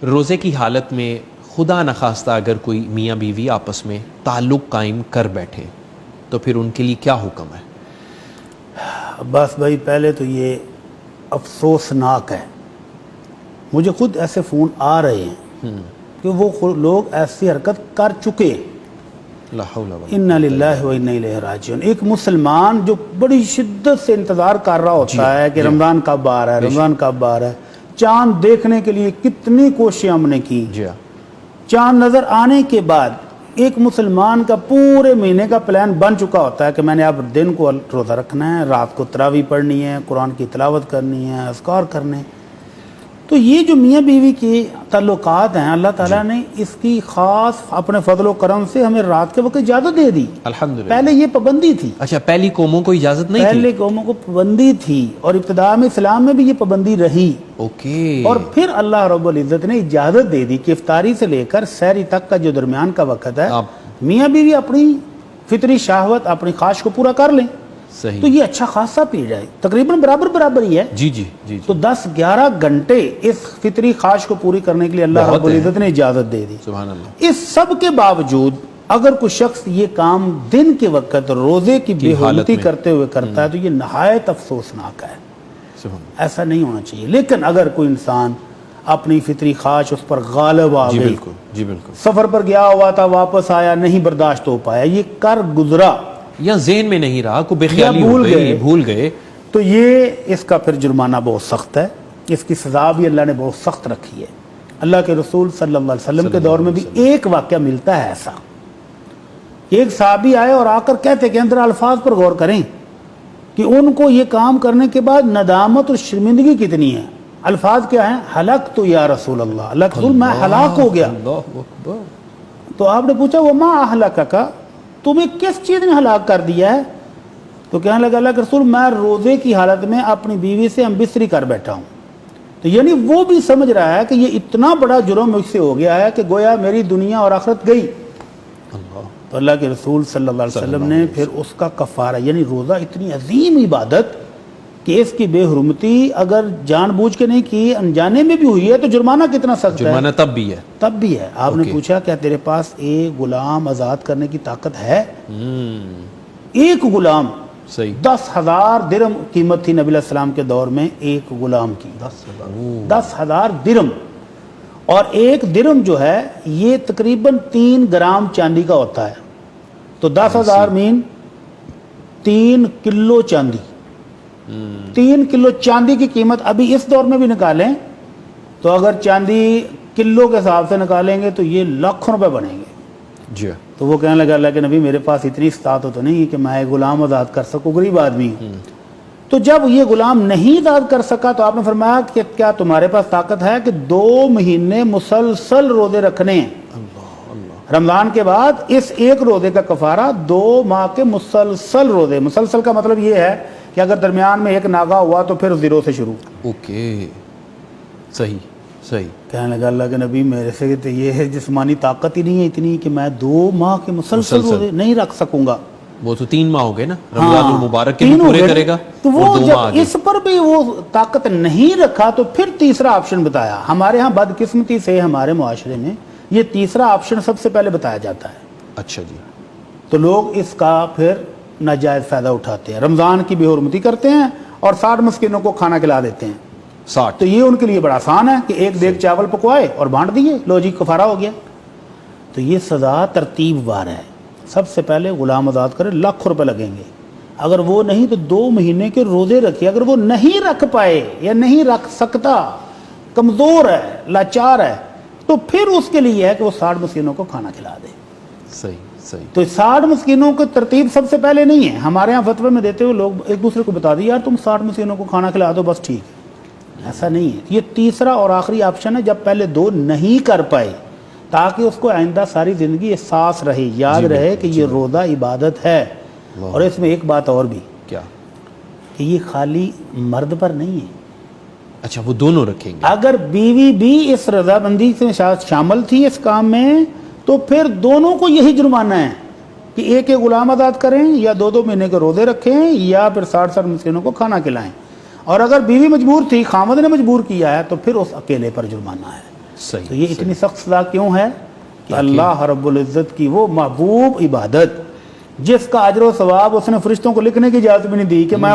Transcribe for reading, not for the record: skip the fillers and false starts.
روزے کی حالت میں خدا نخواستہ اگر کوئی میاں بیوی آپس میں تعلق قائم کر بیٹھے تو پھر ان کے لیے کیا حکم ہے؟ عباس بھائی پہلے تو یہ افسوسناک ہے، مجھے خود ایسے فون آ رہے ہیں کہ وہ لوگ ایسی حرکت کر چکے، لا حول ولا انا للہ و انا الیہ راجعون۔ ایک مسلمان جو بڑی شدت سے انتظار کر رہا ہوتا ہے کہ رمضان کب آ رہا ہے، رمضان کب آ رہا ہے، چاند دیکھنے کے لیے کتنی کوششیں ہم نے کی، چاند نظر آنے کے بعد ایک مسلمان کا پورے مہینے کا پلان بن چکا ہوتا ہے کہ میں نے اب دن کو روزہ رکھنا ہے، رات کو تراویح پڑھنی ہے، قرآن کی تلاوت کرنی ہے، اذکار کرنے۔ تو یہ جو میاں بیوی کے تعلقات ہیں، اللہ تعالیٰ نے اس کی خاص اپنے فضل و کرم سے ہمیں رات کے وقت اجازت دے دی۔ الحمدللہ۔ پہلے یہ پابندی تھی، اچھا پہلی قوموں کو اجازت نہیں تھی؟ پہلے قوموں کو پابندی تھی، اور ابتداء میں اسلام میں بھی یہ پابندی رہی۔ اوکے۔ اور پھر اللہ رب العزت نے اجازت دے دی کہ افطاری سے لے کر سحری تک کا جو درمیان کا وقت ہے، میاں بیوی اپنی فطری شہوت، اپنی خواہش کو پورا کر لیں۔ صحیح۔ تو یہ اچھا خاصا پیریڈ ہے، تقریباً برابر ہی ہے۔ جی جی جی۔ تو 10-11 گھنٹے اس فطری خواہش کو پوری کرنے کے لیے اللہ رب العزت نے اجازت دے دی۔ سبحان اللہ۔ اس سب کے باوجود اگر کوئی شخص یہ کام دن کے وقت روزے کی بے حرمتی کرتے ہوئے کرتا ہے تو یہ نہایت افسوسناک ہے، ایسا نہیں ہونا چاہیے۔ لیکن اگر کوئی انسان اپنی فطری خواہش اس پر غالب آ گئی، جی بالکل، سفر پر گیا ہوا تھا، واپس آیا، نہیں برداشت ہو پایا، یہ کر گزرا یا ذہن میں نہیں رہا، کو بے خیالی ہو گئی، بھول گئے، تو یہ اس کا پھر جرمانہ بہت سخت ہے، اس کی سزا بھی اللہ نے بہت سخت رکھی ہے۔ اللہ کے رسول صلی اللہ علیہ وسلم کے دور میں بھی ایک واقعہ ملتا ہے ایسا، ایک صحابی آئے اور آ کر کہتے کہ اندر الفاظ پر غور کریں کہ ان کو یہ کام کرنے کے بعد ندامت اور شرمندگی کتنی ہے۔ الفاظ کیا ہیں؟ ہلاک تو یا رسول اللہ، اللہ کے رسول میں ہلاک ہو گیا۔ تو آپ نے پوچھا وہ ما اہلکک، تمہیں کس چیز نے ہلاک کر دیا ہے؟ تو کہنے لگا اللہ کے رسول میں روزے کی حالت میں اپنی بیوی سے ہم بستری کر بیٹھا ہوں۔ تو یعنی وہ بھی سمجھ رہا ہے کہ یہ اتنا بڑا جرم مجھ سے ہو گیا ہے کہ گویا میری دنیا اور آخرت گئی۔ تو اللہ کے رسول صلی اللہ علیہ وسلم نے پھر اس کا کفارہ، یعنی روزہ اتنی عظیم عبادت کہ اس کی بے حرمتی اگر جان بوجھ کے نہیں کی، انجانے میں بھی ہوئی ہے تو جرمانہ کتنا سخت ہے؟ جرمانہ تب بھی ہے۔ آپ نے پوچھا کیا تیرے پاس ایک غلام آزاد کرنے کی طاقت ہے؟ ایک غلام، 10,000 درہم قیمت تھی نبی علیہ السلام کے دور میں ایک غلام کی، 10,000 درہم۔ اور ایک درہم جو ہے یہ تقریباً 3 گرام چاندی کا ہوتا ہے، تو 10,000 مین 3 کلو چاندی، 3 کلو چاندی کی قیمت ابھی اس دور میں بھی نکالیں تو اگر چاندی کلو کے حساب سے نکالیں گے تو یہ لاکھوں روپے بنیں گے۔ جی۔ تو وہ کہنے لگا اللہ کے نبی میرے پاس اتنی استطاعت تو نہیں کہ میں ایک غلام آزاد کر سکوں، غریب آدمی ہوں۔ تو جب یہ غلام نہیں آزاد کر سکا تو آپ نے فرمایا کہ کیا تمہارے پاس طاقت ہے کہ 2 مہینے مسلسل روزے رکھنے ہیں؟ رمضان کے بعد اس ایک روزے کا کفارہ 2 ماہ کے مسلسل روزے، مسلسل کا مطلب یہ ہے کہ اگر درمیان میں ایک ناغا ہوا تو پھر 0 سے شروع۔ اوکے، صحیح۔ کہنے لگا اللہ کے نبی میرے سے تو یہ ہے جسمانی طاقت ہی نہیں ہے اتنی کہ میں 2 ماہ کے مسلسل روزے نہیں رکھ سکوں گا۔ وہ تو 3 ماہ ہو گئے نا، رمضان المبارک کے بھی پورے کرے گا، تو وہ جب اس پر بھی وہ طاقت نہیں رکھا تو پھر تیسرا آپشن بتایا۔ ہمارے ہاں بدقسمتی سے ہمارے معاشرے میں یہ تیسرا آپشن سب سے پہلے بتایا جاتا ہے۔ اچھا جی۔ تو لوگ اس کا پھر ناجائز فائدہ اٹھاتے ہیں، رمضان کی بے حرمتی کرتے ہیں اور 60 مسکینوں کو کھانا کھلا دیتے ہیں۔ 60 تو یہ ان کے لیے بڑا آسان ہے کہ ایک دیگ چاول پکوائے اور بانٹ دیے، لو جی کفارہ ہو گیا۔ تو یہ سزا ترتیب وار ہے، سب سے پہلے غلام آزاد کرے، لاکھوں روپے لگیں گے۔ اگر وہ نہیں تو 2 مہینے کے روزے رکھے، اگر وہ نہیں رکھ پائے یا نہیں رکھ سکتا، کمزور ہے، لاچار ہے، تو پھر اس کے لیے ہے کہ وہ 60 مسکینوں کو کھانا کھلا دے۔ صحیح۔ تو 60 مسکینوں کی ترتیب سب سے پہلے نہیں ہے، ہمارے ہاں فتوے میں دیتے ہوئے لوگ ایک دوسرے کو بتا دی یار تم 60 مسکینوں کو کھانا کھلا دو بس ٹھیک ہے، ایسا نہیں ہے۔ یہ تیسرا اور آخری آپشن ہے جب پہلے 2 نہیں کر پائے، تاکہ اس کو آئندہ ساری زندگی احساس رہے، یاد رہے کہ یہ روزہ عبادت ہے۔ اور اس میں ایک بات اور بھی، کیا کہ یہ خالی مرد پر نہیں ہے۔ اچھا وہ دونوں رکھیں گے؟ اگر بیوی بھی اس رضامندی سے شامل تھی اس کام میں تو پھر دونوں کو یہی جرمانہ ہے کہ ایک غلام آزاد کریں یا 2 مہینے کے روزے رکھیں یا پھر 60 مسکینوں کو کھانا کھلائیں۔ اور اگر بیوی مجبور تھی، خامد نے مجبور کیا ہے، تو پھر اس اکیلے پر جرمانہ ہے۔ صحیح، تو یہ اتنی سخت سزا کیوں ہے کہ اللہ رب العزت کی وہ محبوب عبادت جس کا اجر و ثواب اس نے فرشتوں کو لکھنے کی اجازت بھی نہیں دی کہ میں